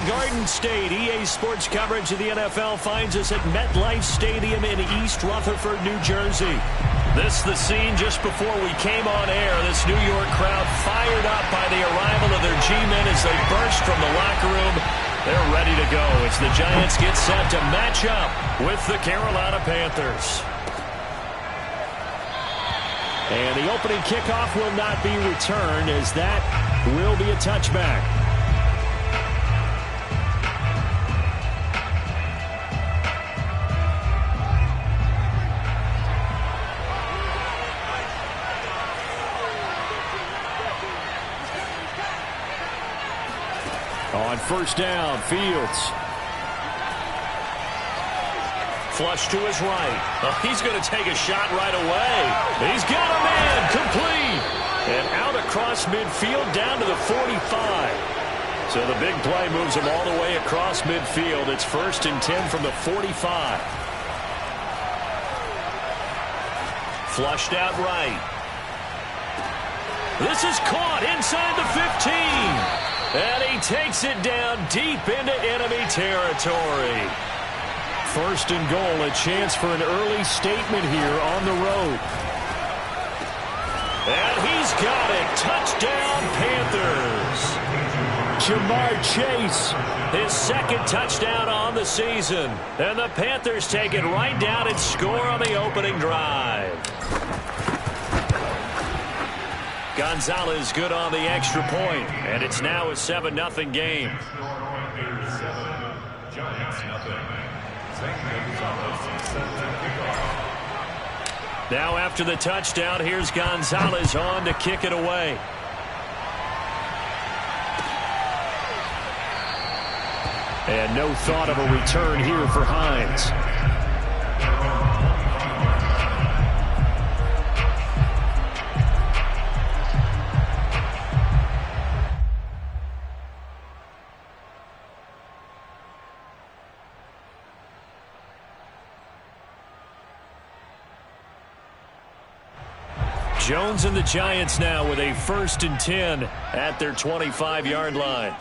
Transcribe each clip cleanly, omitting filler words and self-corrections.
Garden State. EA Sports coverage of the NFL finds us at MetLife Stadium in East Rutherford, New Jersey. This is the scene just before we came on air. This New York crowd fired up by the arrival of their G-men as they burst from the locker room. They're ready to go as the Giants get set to match up with the Carolina Panthers. And the opening kickoff will not be returned, as that will be a touchback. On first down, Fields. Flush to his right. Oh, he's going to take a shot right away. He's got a man complete. And out across midfield down to the 45. So the big play moves him all the way across midfield. It's 1st and 10 from the 45. Flushed out right. This is caught inside the 15. And he takes it down deep into enemy territory. 1st and goal, a chance for an early statement here on the road. And he's got it. Touchdown, Panthers. Jamar Chase, his 2nd touchdown on the season. And the Panthers take it right down and score on the opening drive. Gonzalez good on the extra point, and it's now a 7-0 game. Now after the touchdown, here's Gonzalez on to kick it away. And no thought of a return here for Hines. Jones and the Giants now with a 1st and 10 at their 25-yard line.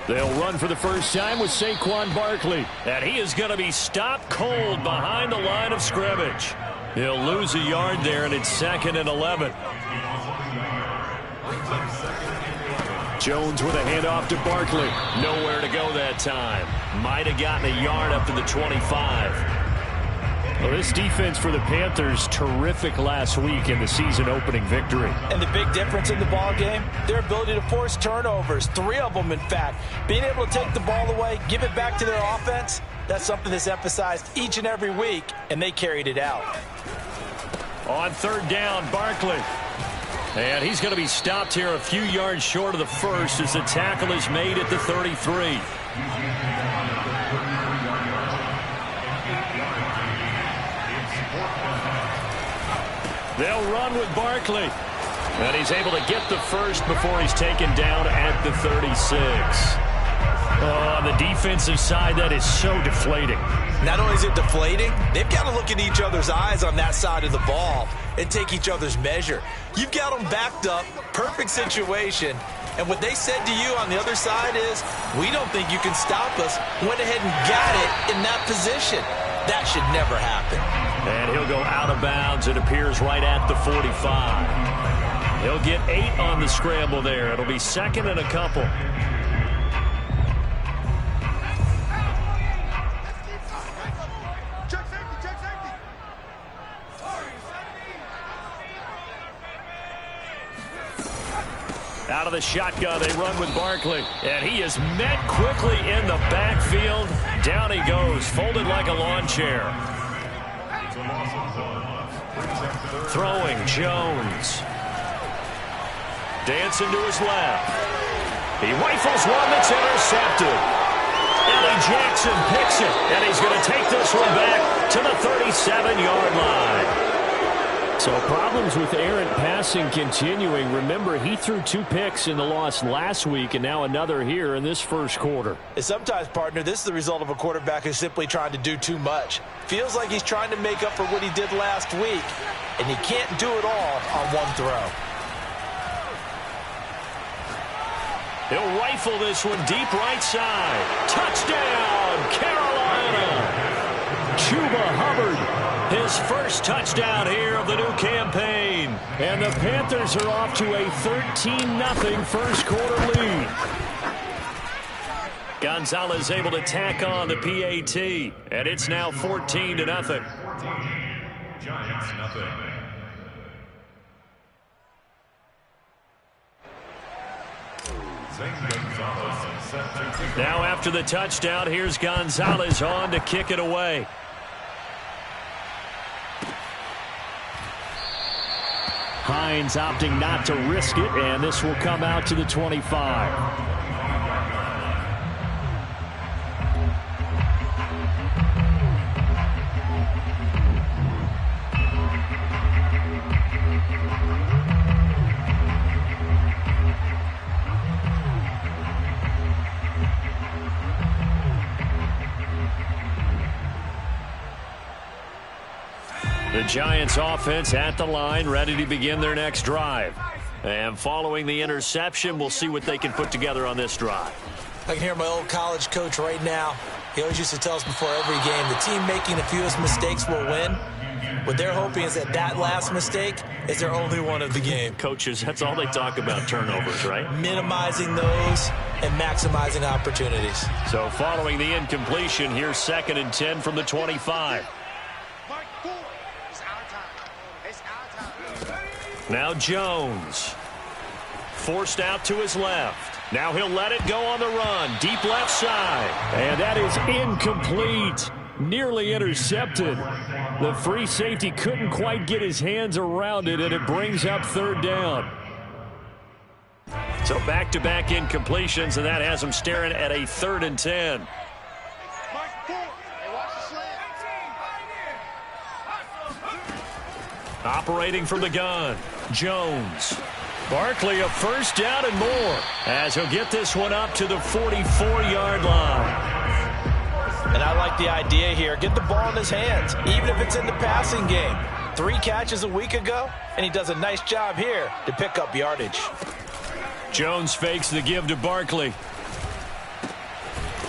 They'll run for the first time with Saquon Barkley. And he is going to be stopped cold behind the line of scrimmage. He'll lose a yard there, and it's 2nd and 11. Jones with a handoff to Barkley. Nowhere to go that time. Might have gotten a yard up to the 25. Well, this defense for the Panthers, terrific last week in the season-opening victory. And the big difference in the ball game, their ability to force turnovers, 3 of them, in fact. Being able to take the ball away, give it back to their offense, that's something that's emphasized each and every week, and they carried it out. On 3rd down, Barkley. And he's going to be stopped here a few yards short of the first as the tackle is made at the 33. They'll run with Barkley. And he's able to get the first before he's taken down at the 36. On the defensive side, that is so deflating. Not only is it deflating, they've got to look in each other's eyes on that side of the ball and take each other's measure. You've got them backed up, perfect situation, and what they said to you on the other side is, we don't think you can stop us. Went ahead and got it in that position. That should never happen. And he'll go out of bounds. It appears right at the 45. He'll get 8 on the scramble there. It'll be 2nd and a couple. Out of the shotgun, they run with Barkley. And he is met quickly in the backfield. Down he goes, folded like a lawn chair. Throwing, Jones. Dancing to his left. He rifles one that's intercepted. Eddie Jackson picks it, and he's going to take this one back to the 37-yard line. So problems with errant passing continuing. Remember, he threw 2 picks in the loss last week, and now another here in this first quarter. And sometimes, partner, this is the result of a quarterback who's simply trying to do too much. Feels like he's trying to make up for what he did last week, and he can't do it all on one throw. He'll rifle this one deep right side. Touchdown, Carolina! Chuba Hubbard, his first touchdown here of the new campaign. And the Panthers are off to a 13-0 first quarter lead. Gonzalez able to tack on the PAT, and it's now 14-0. Giants nothing. Now after the touchdown, here's Gonzalez on to kick it away. Hines opting not to risk it, and this will come out to the 25. The Giants offense at the line, ready to begin their next drive. And following the interception, we'll see what they can put together on this drive. I can hear my old college coach right now. He always used to tell us before every game, the team making the fewest mistakes will win. What they're hoping is that that last mistake is their only one of the game. Coaches, that's all they talk about, turnovers, right? Minimizing those and maximizing opportunities. So following the incompletion, here's 2nd and 10 from the 25. Now Jones. Forced out to his left. Now he'll let it go on the run. Deep left side. And that is incomplete. Nearly intercepted. The free safety couldn't quite get his hands around it, and it brings up 3rd down. So back-to-back incompletions, and that has him staring at a 3rd and 10. Operating from the gun, Jones. Barkley a first down and more as he'll get this one up to the 44-yard line. And I like the idea here. Get the ball in his hands, even if it's in the passing game. 3 catches a week ago, and he does a nice job here to pick up yardage. Jones fakes the give to Barkley.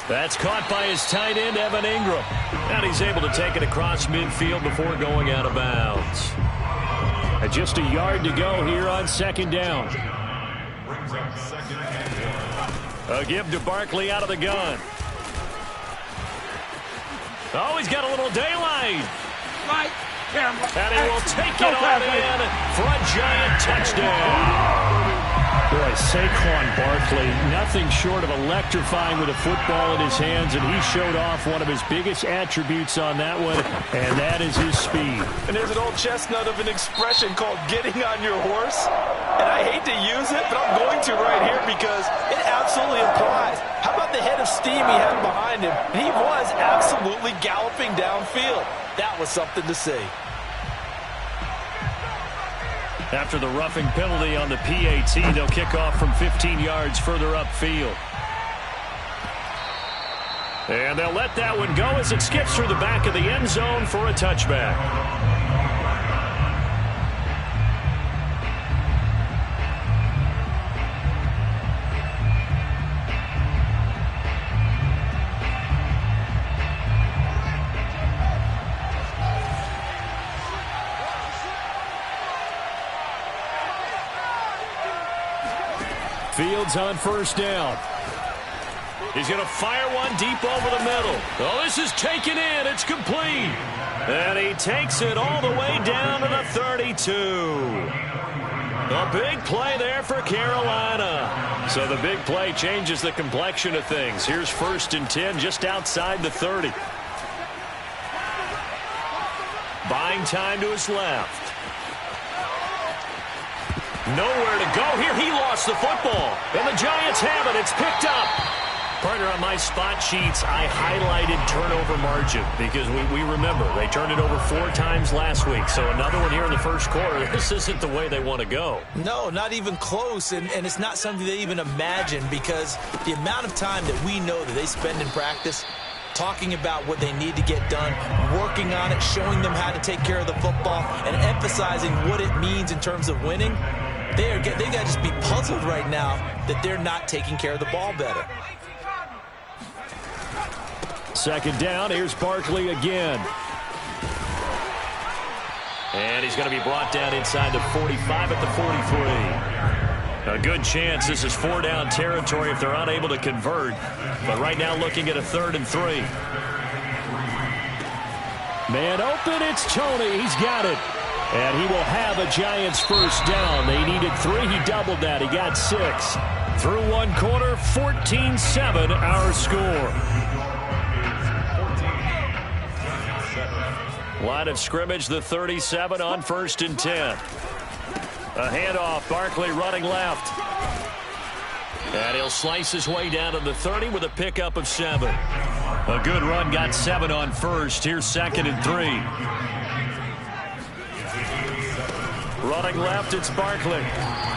That's caught by his tight end, Evan Ingram. And he's able to take it across midfield before going out of bounds. And just a yard to go here on 2nd down. A give to Barkley out of the gun. Oh, he's got a little daylight. And he will take it on in for a Giant touchdown. Boy, Saquon Barkley, nothing short of electrifying with a football in his hands, and he showed off one of his biggest attributes on that one, and that is his speed. And there's an old chestnut of an expression called getting on your horse, and I hate to use it, but I'm going to right here because it absolutely applies. How about the head of steam he had behind him? He was absolutely galloping downfield. That was something to see. After the roughing penalty on the PAT, they'll kick off from 15 yards further upfield. And they'll let that one go as it skips through the back of the end zone for a touchback. Fields on first down. He's going to fire one deep over the middle. Oh, this is taken in. It's complete. And he takes it all the way down to the 32. A big play there for Carolina. So the big play changes the complexion of things. Here's 1st and 10 just outside the 30. Buying time to his left. Nowhere to go here. He lost the football. And the Giants have it. It's picked up. Partner, on my spot sheets, I highlighted turnover margin because we remember they turned it over 4 times last week. So another one here in the first quarter. This isn't the way they want to go. No, not even close. And it's not something they even imagine because the amount of time that we know that they spend in practice talking about what they need to get done, working on it, showing them how to take care of the football, and emphasizing what it means in terms of winning. They got to just be puzzled right now that they're not taking care of the ball better. Second down, here's Barkley again. And he's going to be brought down inside the 45 at the 43. A good chance this is 4-down territory if they're unable to convert. But right now looking at a 3rd and 3. Man open, it's Tony. He's got it. And he will have a Giants first down. They needed 3. He doubled that. He got 6. Through one quarter, 14-7 our score. Line of scrimmage, the 37 on 1st and 10. A handoff, Barkley running left. And he'll slice his way down to the 30 with a pickup of 7. A good run, got 7 on 1st. Here's 2nd and 3. Running left, it's Barkley.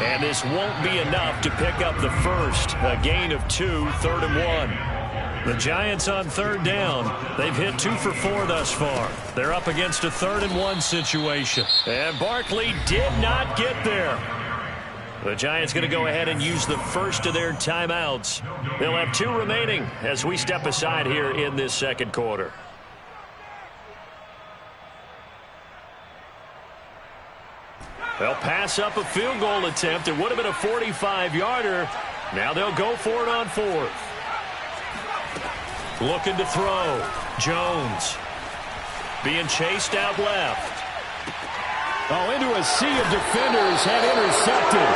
And this won't be enough to pick up the 1st. A gain of 2, 3rd and 1. The Giants on 3rd down. They've hit 2 for 4 thus far. They're up against a 3rd and 1 situation. And Barkley did not get there. The Giants going to go ahead and use the first of their timeouts. They'll have 2 remaining as we step aside here in this second quarter. They'll pass up a field goal attempt. It would have been a 45-yarder. Now they'll go for it on 4th. Looking to throw. Jones. Being chased out left. Oh, into a sea of defenders and intercepted.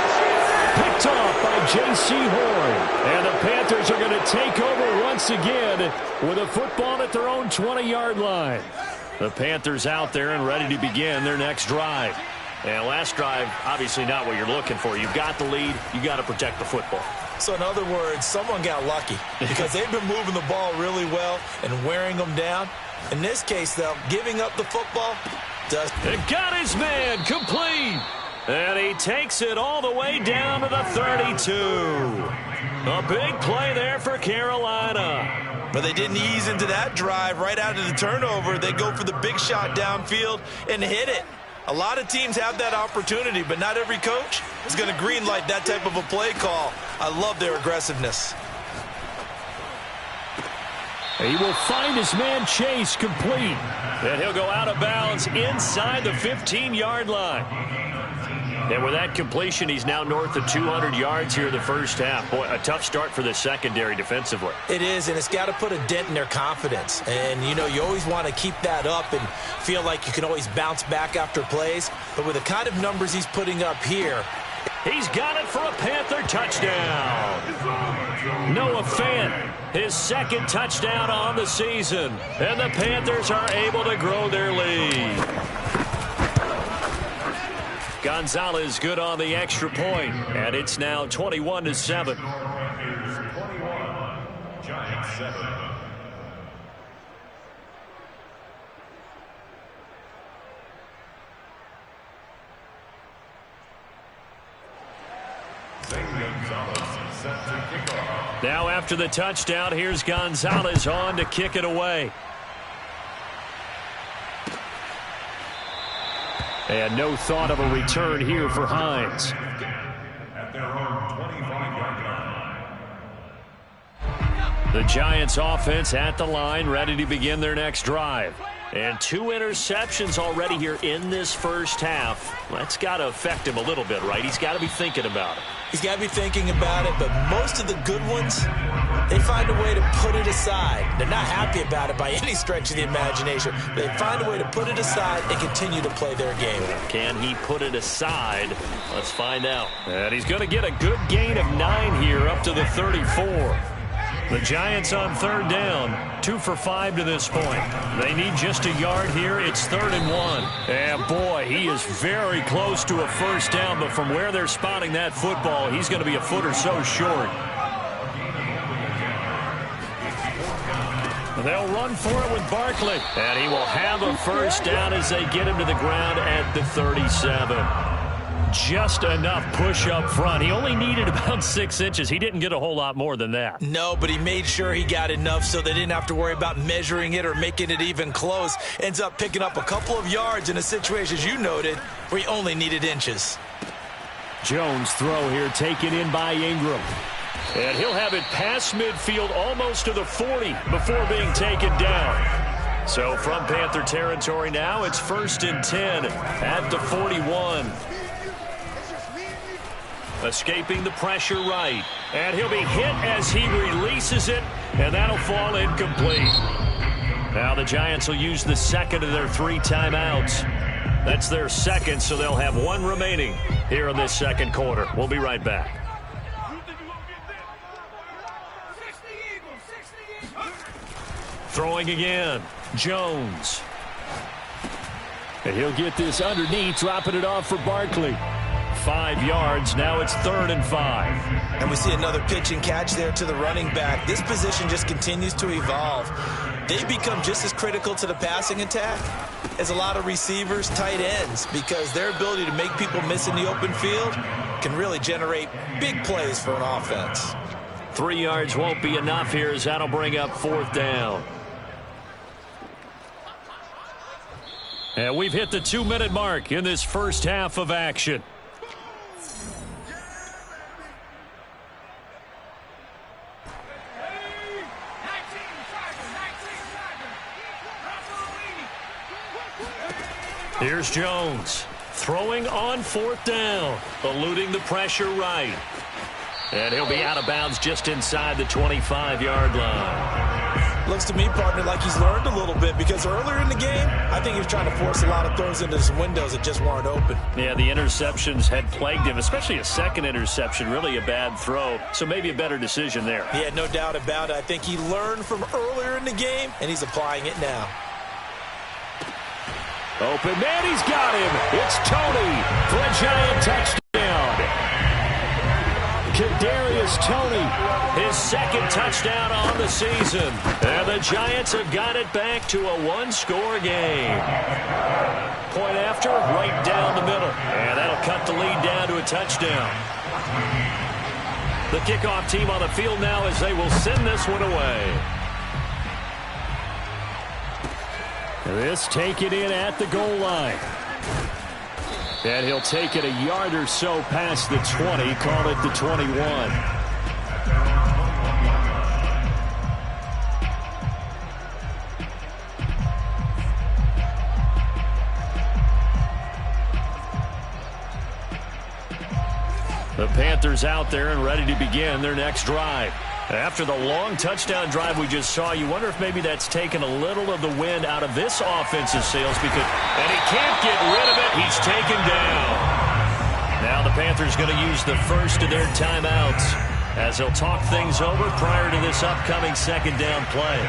Picked off by J.C. Horn. And the Panthers are going to take over once again with a football at their own 20-yard line. The Panthers out there and ready to begin their next drive. And last drive, obviously not what you're looking for. You've got the lead. You got to protect the football. So in other words, someone got lucky because they've been moving the ball really well and wearing them down. In this case, though, giving up the football does. And got his man complete. And he takes it all the way down to the 32. A big play there for Carolina. But they didn't ease into that drive right out of the turnover. They go for the big shot downfield and hit it. A lot of teams have that opportunity, but not every coach is going to greenlight that type of a play call. I love their aggressiveness. He will find his man Chase complete. And he'll go out of bounds inside the 15-yard line. And with that completion, he's now north of 200 yards here in the first half. Boy, a tough start for the secondary defensively. It is, and it's got to put a dent in their confidence. And, you know, you always want to keep that up and feel like you can always bounce back after plays. But with the kind of numbers he's putting up here, he's got it for a Panther touchdown. Noah Fant, his 2nd touchdown on the season. And the Panthers are able to grow their lead. Gonzalez good on the extra point, and it's now 21-7. Giants 7. Now after the touchdown, here's Gonzalez on to kick it away. And no thought of a return here for Hines. At their own 25-yard line. The Giants offense at the line, ready to begin their next drive. And 2 interceptions already here in this first half. That's got to affect him a little bit, right? He's got to be thinking about it. He's got to be thinking about it, but most of the good ones, they find a way to put it aside. They're not happy about it by any stretch of the imagination. They find a way to put it aside and continue to play their game. Can he put it aside? Let's find out. And he's going to get a good gain of 9 here up to the 34. The Giants on 3rd down, 2 for 5 to this point. They need just a yard here. It's 3rd and 1. And boy, he is very close to a first down, but from where they're spotting that football, he's going to be a foot or so short. They'll run for it with Barkley. And he will have a first down as they get him to the ground at the 37. Just enough push up front. He only needed about 6 inches. He didn't get a whole lot more than that. No, but he made sure he got enough so they didn't have to worry about measuring it or making it even close. Ends up picking up a couple of yards in a situation, as you noted, where he only needed inches. Jones throw here taken in by Ingram. And he'll have it past midfield almost to the 40 before being taken down. So from Panther territory now, it's 1st and 10 at the 41. Escaping the pressure right. And he'll be hit as he releases it, and that'll fall incomplete. Now the Giants will use the second of their 3 timeouts. That's their second, so they'll have 1 remaining here in this second quarter. We'll be right back. Throwing again, Jones. And he'll get this underneath, dropping it off for Barkley. 5 yards, now it's 3rd and 5. And we see another pitch and catch there to the running back. This position just continues to evolve. They become just as critical to the passing attack as a lot of receivers, tight ends, because their ability to make people miss in the open field can really generate big plays for an offense. 3 yards won't be enough here as that'll bring up 4th down. And we've hit the 2-minute mark in this first half of action. Here's Jones throwing on 4th down, eluding the pressure right. And he'll be out of bounds just inside the 25-yard line. Looks to me, partner, like he's learned a little bit, because earlier in the game, I think he was trying to force a lot of throws into some windows that just weren't open. Yeah, the interceptions had plagued him, especially a second interception, really a bad throw. So maybe a better decision there. Yeah, no doubt about it. I think he learned from earlier in the game, and he's applying it now. Open man, he's got him. It's Tony for a Giant touchdown. Kadarius Toney, his second touchdown on the season. And the Giants have got it back to a 1-score game. Point after, right down the middle. And that'll cut the lead down to a touchdown. The kickoff team on the field now as they will send this one away. This taken in at the goal line. And he'll take it a yard or so past the 20, call it the 21. The Panthers out there and ready to begin their next drive. After the long touchdown drive we just saw, you wonder if maybe that's taken a little of the wind out of this offensive sails, and he can't get rid of it. He's taken down. Now the Panthers going to use the first of their timeouts as they'll talk things over prior to this upcoming second down play.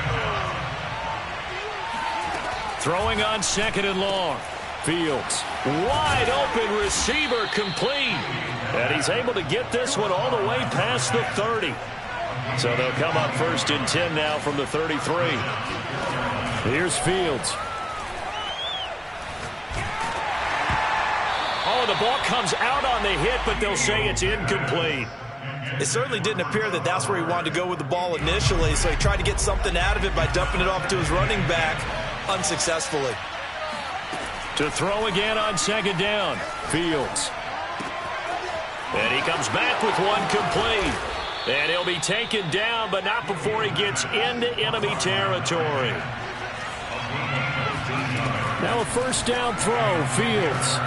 Throwing on 2nd and long. Fields, wide open receiver, complete. And he's able to get this one all the way past the 30. So they'll come up 1st and 10 now from the 33. Here's Fields. Oh, the ball comes out on the hit, but they'll say it's incomplete. It certainly didn't appear that that's where he wanted to go with the ball initially, so he tried to get something out of it by dumping it off to his running back unsuccessfully. To throw again on 2nd down, Fields. And he comes back with one complete. And he'll be taken down, but not before he gets into enemy territory. Now a 1st down throw, Fields.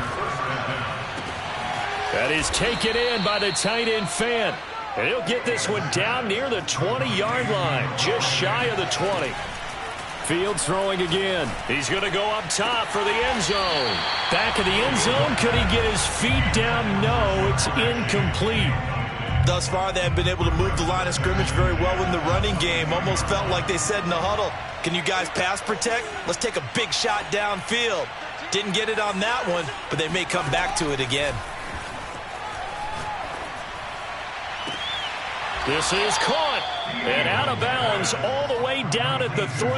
That is taken in by the tight end Fant. And he'll get this one down near the 20-yard line, just shy of the 20. Fields throwing again. He's going to go up top for the end zone. Back of the end zone. Could he get his feet down? No, it's incomplete. Thus far, they have been able to move the line of scrimmage very well in the running game. Almost felt like they said in the huddle, can you guys pass protect? Let's take a big shot downfield. Didn't get it on that one, but they may come back to it again. This is caught and out of bounds all the way down at the 3.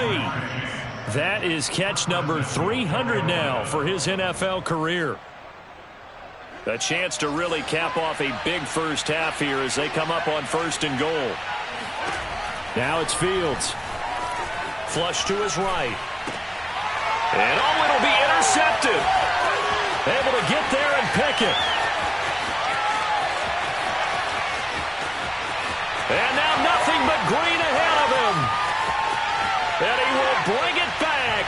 That is catch number 300 now for his NFL career. A chance to really cap off a big first half here as they come up on 1st and goal. Now it's Fields. Flush to his right. And oh, it'll be intercepted. Able to get there and pick it.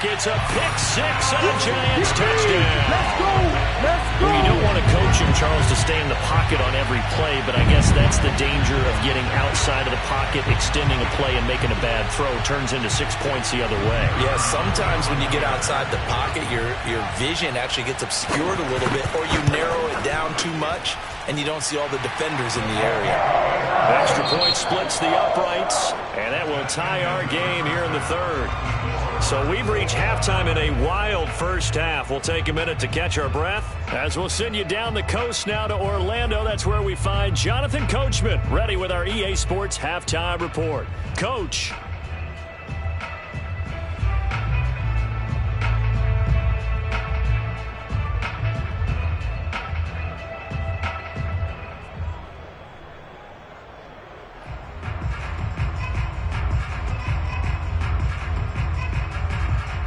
It's a pick six and a Giants touchdown. Let's go. Let's go. Well, you don't want to coach him, Charles, to stay in the pocket on every play, but I guess that's the danger of getting outside of the pocket, extending a play, and making a bad throw. Turns into 6 points the other way. Yeah, sometimes when you get outside the pocket, your vision actually gets obscured a little bit, or you narrow it down too much, and you don't see all the defenders in the area. Extra point splits the uprights, and that will tie our game here in the third. So we've reached halftime in a wild first half. We'll take a minute to catch our breath as we'll send you down the coast now to Orlando. That's where we find Jonathan Coachman ready with our EA Sports Halftime Report. Coach.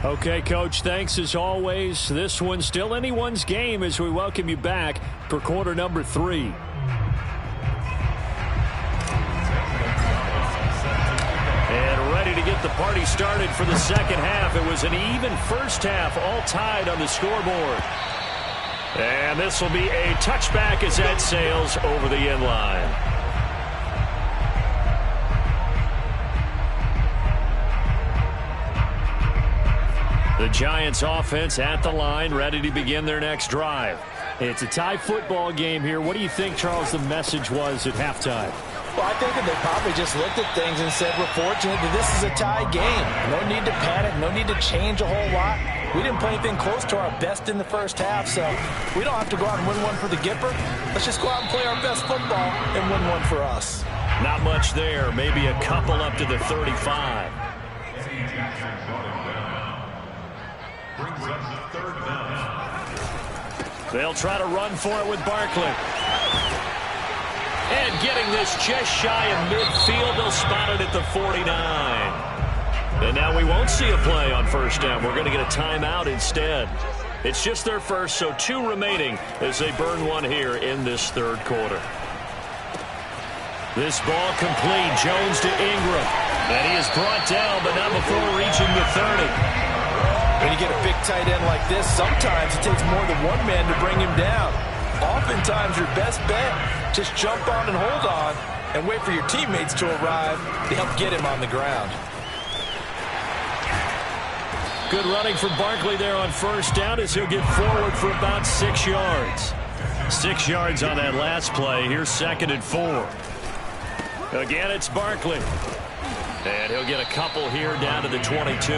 Okay, Coach, thanks as always. This one's still anyone's game as we welcome you back for quarter number 3. And ready to get the party started for the second half. It was an even first half, all tied on the scoreboard. And this will be a touchback as that sails over the end line. The Giants offense at the line, ready to begin their next drive. It's a tie football game here. What do you think, Charles, the message was at halftime? Well, I think that they probably just looked at things and said, we're fortunate that this is a tie game. No need to panic, no need to change a whole lot. We didn't play anything close to our best in the first half, so we don't have to go out and win one for the Gipper. Let's just go out and play our best football and win one for us. Not much there, maybe a couple up to the 35. They'll try to run for it with Barkley. And getting this just shy of midfield, they'll spot it at the 49. And now we won't see a play on first down. We're going to get a timeout instead. It's just their first, so 2 remaining as they burn one here in this third quarter. This ball complete. Jones to Ingram. And he is brought down, but not before reaching the 30. When you get a big tight end like this, sometimes it takes more than one man to bring him down. Oftentimes, your best bet, just jump on and hold on and wait for your teammates to arrive to help get him on the ground. Good running from Barkley there on first down as he'll get forward for about 6 yards. 6 yards on that last play. Here's 2nd and 4. Again, it's Barkley. And he'll get a couple here down to the 22.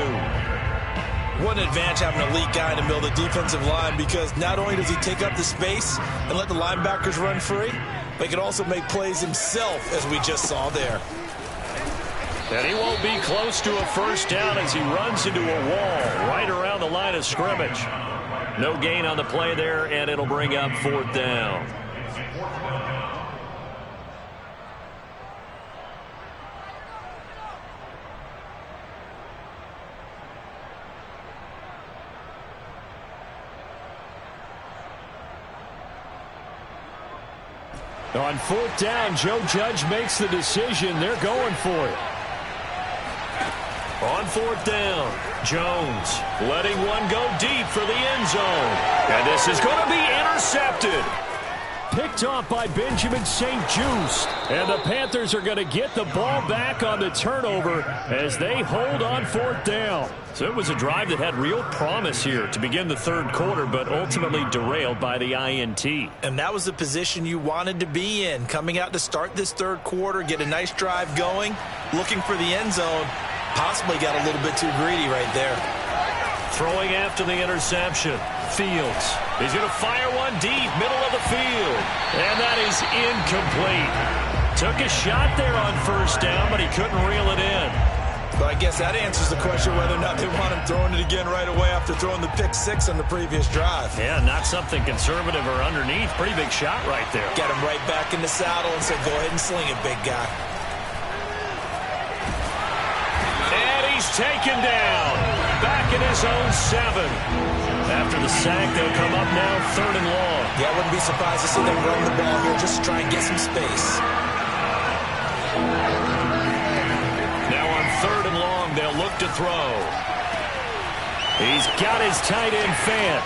What an advantage having an elite guy in the middle of the defensive line, because not only does he take up the space and let the linebackers run free, but he can also make plays himself, as we just saw there. And he won't be close to a first down as he runs into a wall right around the line of scrimmage. No gain on the play there, and it'll bring up 4th down. On 4th down, Joe Judge makes the decision. They're going for it. On 4th down, Jones letting one go deep for the end zone. And this is going to be intercepted. Picked off by Benjamin St-Juste. And the Panthers are going to get the ball back on the turnover as they hold on 4th down. So it was a drive that had real promise here to begin the third quarter, but ultimately derailed by the INT. And that was the position you wanted to be in, coming out to start this third quarter, get a nice drive going, looking for the end zone. Possibly got a little bit too greedy right there. Throwing after the interception. Fields. He's going to fire one deep, middle of the field. And that is incomplete. Took a shot there on first down, but he couldn't reel it in. But I guess that answers the question whether or not they want him throwing it again right away after throwing the pick 6 on the previous drive. Yeah, not something conservative or underneath. Pretty big shot right there. Got him right back in the saddle and said, go ahead and sling it, big guy. And he's taken down. Back in his own 7. After the sack, they'll come up now 3rd and long. Yeah, I wouldn't be surprised to see them run the ball here just to try and get some space. Now on 3rd and long, they'll look to throw. He's got his tight end Fant.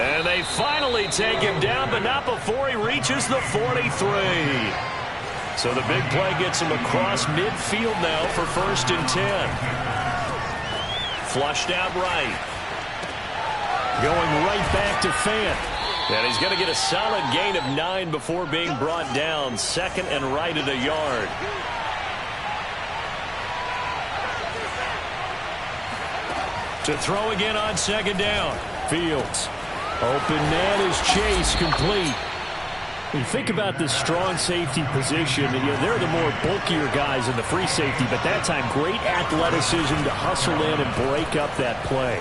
And they finally take him down, but not before he reaches the 43. So the big play gets him across midfield now for 1st and 10. Flushed out right. Going right back to Fant. And he's going to get a solid gain of 9 before being brought down. 2nd and right at a yard. To throw again on 2nd down. Fields. Open man is Chase, complete. When you think about this strong safety position, they're the more bulkier guys in the free safety, but that time great athleticism to hustle in and break up that play.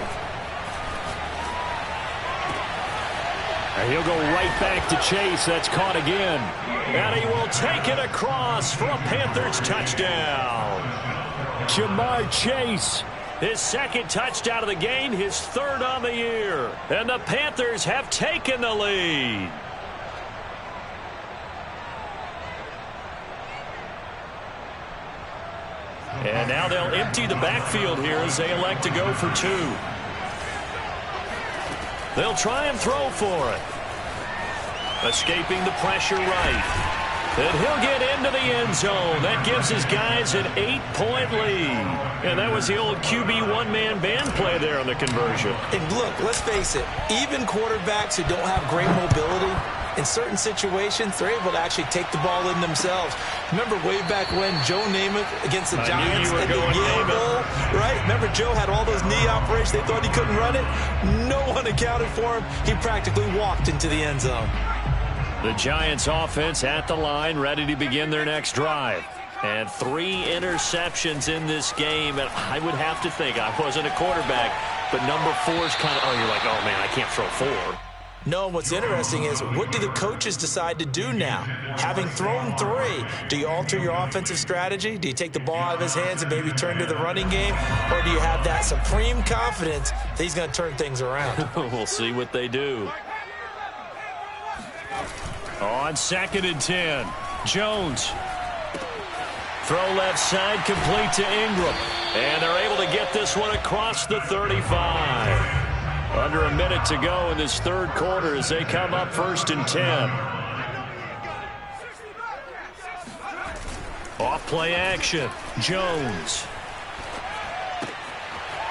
And he'll go right back to Chase. That's caught again. And he will take it across for a Panthers touchdown. Jamar Chase. His 2nd touchdown of the game, his 3rd on the year. And the Panthers have taken the lead. And now they'll empty the backfield here as they elect to go for 2. They'll try and throw for it. Escaping the pressure right. And he'll get into the end zone. That gives his guys an 8-point lead. And that was the old QB one-man band play there on the conversion. And look, let's face it, even quarterbacks who don't have great mobility, in certain situations, they're able to actually take the ball in themselves. Remember way back when Joe Namath against the Giants at the Yale Bowl, right? Remember Joe had all those knee operations. They thought he couldn't run it. No one accounted for him. He practically walked into the end zone. The Giants offense at the line, ready to begin their next drive. And 3 interceptions in this game. And I would have to think, I wasn't a quarterback, but number 4 is kind of, you're like, oh, man, I can't throw 4. No, what's interesting is, what do the coaches decide to do now? Having thrown 3, do you alter your offensive strategy? Do you take the ball out of his hands and maybe turn to the running game? Or do you have that supreme confidence that he's going to turn things around? We'll see what they do. On 2nd and 10, Jones. Throw left side, complete to Ingram. And they're able to get this one across the 35. Under a minute to go in this 3rd quarter as they come up 1st and 10. Off play action, Jones.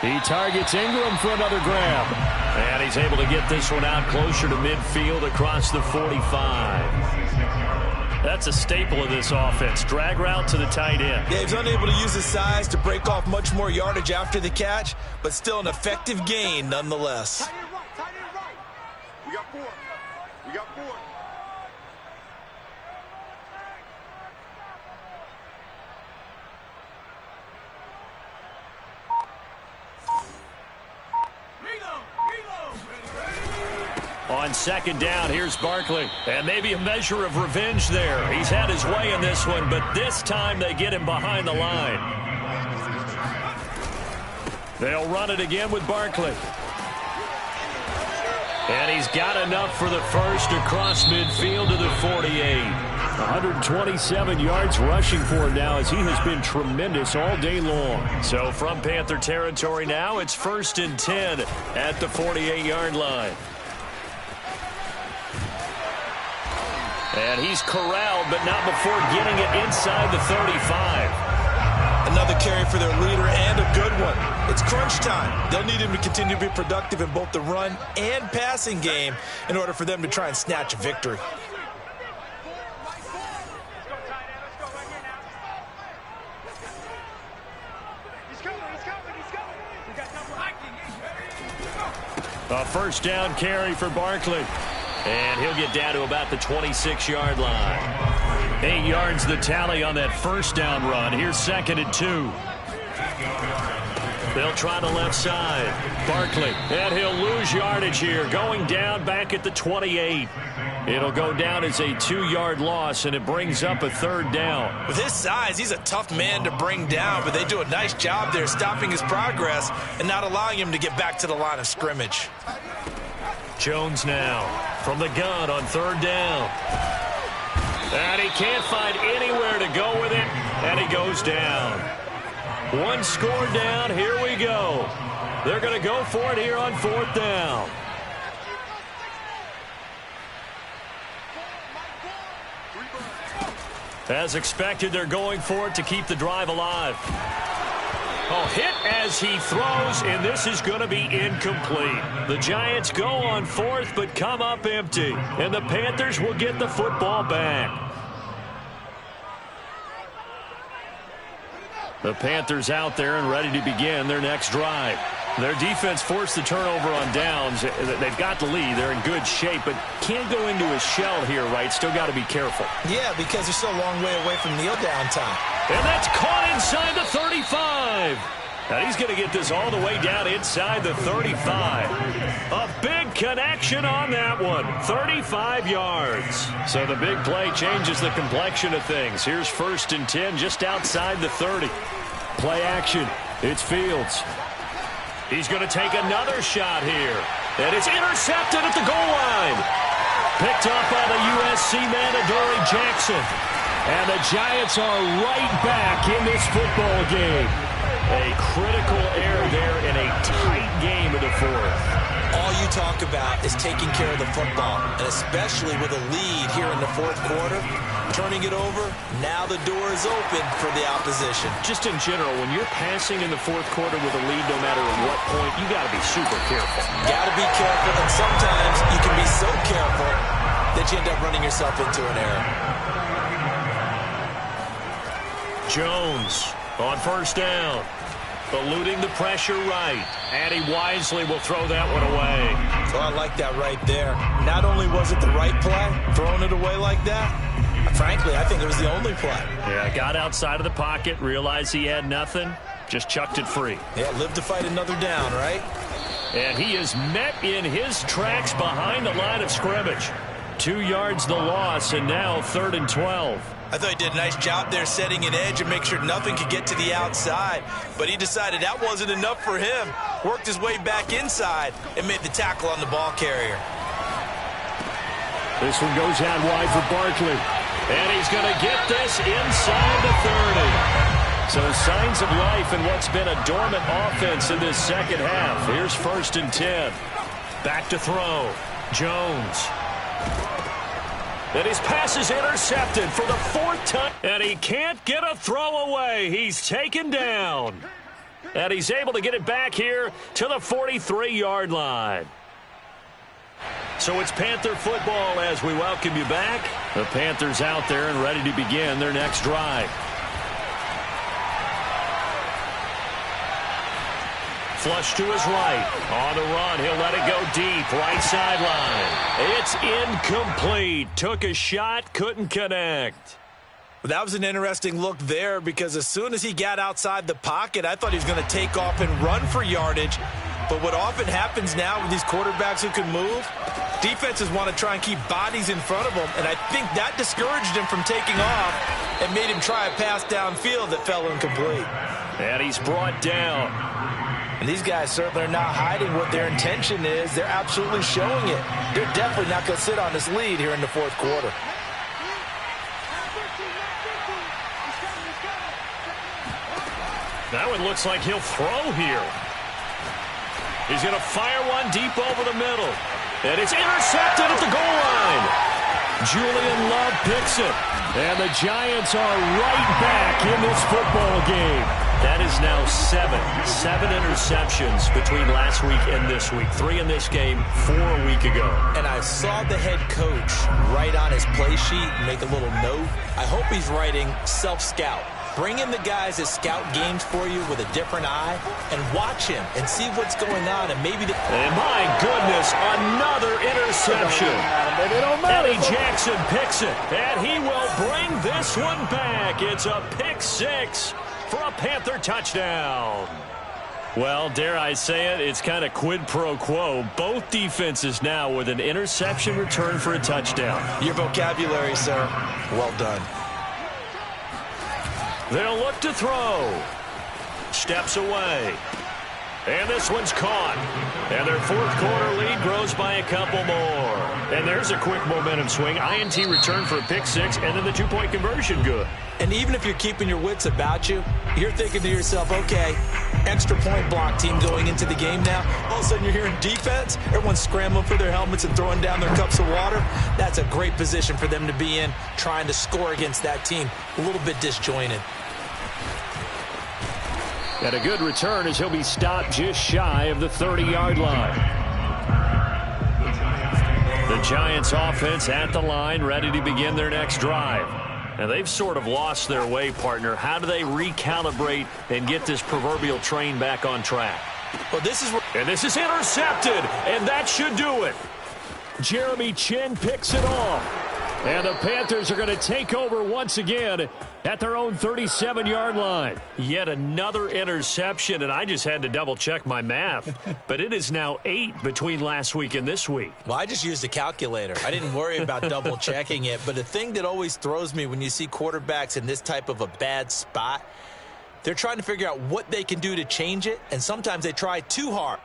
He targets Ingram for another grab. And he's able to get this one out closer to midfield across the 45. That's a staple of this offense. Drag route to the tight end. Yeah, he's unable to use his size to break off much more yardage after the catch, but still an effective gain nonetheless. Tight end right. We got 4. We got 4. On 2nd down, here's Barkley. And maybe a measure of revenge there. He's had his way in this one, but this time they get him behind the line. They'll run it again with Barkley. And he's got enough for the first across midfield to the 48. 127 yards rushing for him now as he has been tremendous all day long. So from Panther territory now, it's 1st and 10 at the 48-yard line. And he's corralled, but not before getting it inside the 35. Another carry for their leader and a good one. It's crunch time. They'll need him to continue to be productive in both the run and passing game in order for them to try and snatch a victory. A 1st down carry for Barkley. And he'll get down to about the 26-yard line. 8 yards the tally on that 1st down run. Here's 2nd and 2. They'll try the left side. Barkley, and he'll lose yardage here. Going down back at the 28. It'll go down as a 2-yard loss, and it brings up a 3rd down. With his size, he's a tough man to bring down, but they do a nice job there stopping his progress and not allowing him to get back to the line of scrimmage. Jones now from the gun on 3rd down. And he can't find anywhere to go with it, and he goes down. 1 score down, here we go. They're going to go for it here on 4th down. As expected, they're going for it to keep the drive alive. Oh, hit as he throws, and this is going to be incomplete. The Giants go on 4th, but come up empty. And the Panthers will get the football back. The Panthers out there and ready to begin their next drive. Their defense forced the turnover on downs. They've got the lead. They're in good shape, but can't go into a shell here, right? Still got to be careful. Yeah, because they're still a long way away from kneel down time. And that's caught inside the 35. And he's going to get this all the way down inside the 35. A big connection on that one. 35 yards. So the big play changes the complexion of things. Here's 1st and 10 just outside the 30. Play action. It's Fields. He's going to take another shot here. And it's intercepted at the goal line. Picked up by the USC man, Adoree Jackson. And the Giants are right back in this football game. A critical error there in a tight game in the 4th. All you talk about is taking care of the football, and especially with a lead here in the 4th quarter. Turning it over, now the door is open for the opposition. Just in general, when you're passing in the 4th quarter with a lead, no matter at what point, you got to be super careful. Got to be careful, and sometimes you can be so careful that you end up running yourself into an error. Jones on 1st down. Eluding the pressure right. And he wisely will throw that one away. Well, I like that right there. Not only was it the right play, throwing it away like that, frankly, I think it was the only play. Yeah, got outside of the pocket, realized he had nothing, just chucked it free. Yeah, live to fight another down, right? And he is met in his tracks behind the line of scrimmage. 2 yards the loss, and now 3rd and 12. I thought he did a nice job there setting an edge and make sure nothing could get to the outside. But he decided that wasn't enough for him. Worked his way back inside and made the tackle on the ball carrier. This one goes out wide for Barkley. And he's going to get this inside the 30. So signs of life in what's been a dormant offense in this second half. Here's 1st and 10. Back to throw. Jones. And his pass is intercepted for the 4th time. And he can't get a throw away. He's taken down. And he's able to get it back here to the 43-yard line. So it's Panther football as we welcome you back. The Panthers out there and ready to begin their next drive. Flush to his right. On the run, he'll let it go deep. Right sideline. It's incomplete. Took a shot, couldn't connect. That was an interesting look there because as soon as he got outside the pocket, I thought he was going to take off and run for yardage. But what often happens now with these quarterbacks who can move, defenses want to try and keep bodies in front of them, and I think that discouraged him from taking off and made him try a pass downfield that fell incomplete. And he's brought down. And these guys certainly are not hiding what their intention is. They're absolutely showing it. They're definitely not going to sit on this lead here in the 4th quarter. That one looks like he'll throw here. He's going to fire one deep over the middle. And it's intercepted at the goal line. Julian Love picks it. And the Giants are right back in this football game. That is now 7 interceptions between last week and this week. 3 in this game, 4 a week ago. And I saw the head coach write on his play sheet, make a little note. I hope he's writing self-scout. Bring in the guys that scout games for you with a different eye and watch him and see what's going on. And maybe and my goodness, another interception. Eddie Jackson picks it, and he will bring this one back. It's a pick 6 for a Panther touchdown. Well, dare I say it, it's kind of quid pro quo. Both defenses now with an interception return for a touchdown. Your vocabulary, sir. Well done. They'll look to throw. Steps away. And this one's caught. And their fourth quarter lead grows by a couple more. And there's a quick momentum swing. INT return for a pick six, and then the two-point conversion good. And even if you're keeping your wits about you, you're thinking to yourself, okay, extra point block team going into the game now. All of a sudden you're hearing defense. Everyone's scrambling for their helmets and throwing down their cups of water. That's a great position for them to be in, trying to score against that team. A little bit disjointed. And a good return as he'll be stopped just shy of the 30-yard line. The Giants offense at the line, ready to begin their next drive. And they've sort of lost their way, partner. How do they recalibrate and get this proverbial train back on track? Well, this is intercepted, and that should do it. Jeremy Chin picks it off. And the Panthers are going to take over once again at their own 37-yard line. Yet another interception, and I just had to double-check my math. But it is now 8 between last week and this week. Well, I just used a calculator. I didn't worry about double-checking it. But the thing that always throws me when you see quarterbacks in this type of a bad spot, they're trying to figure out what they can do to change it, and sometimes they try too hard.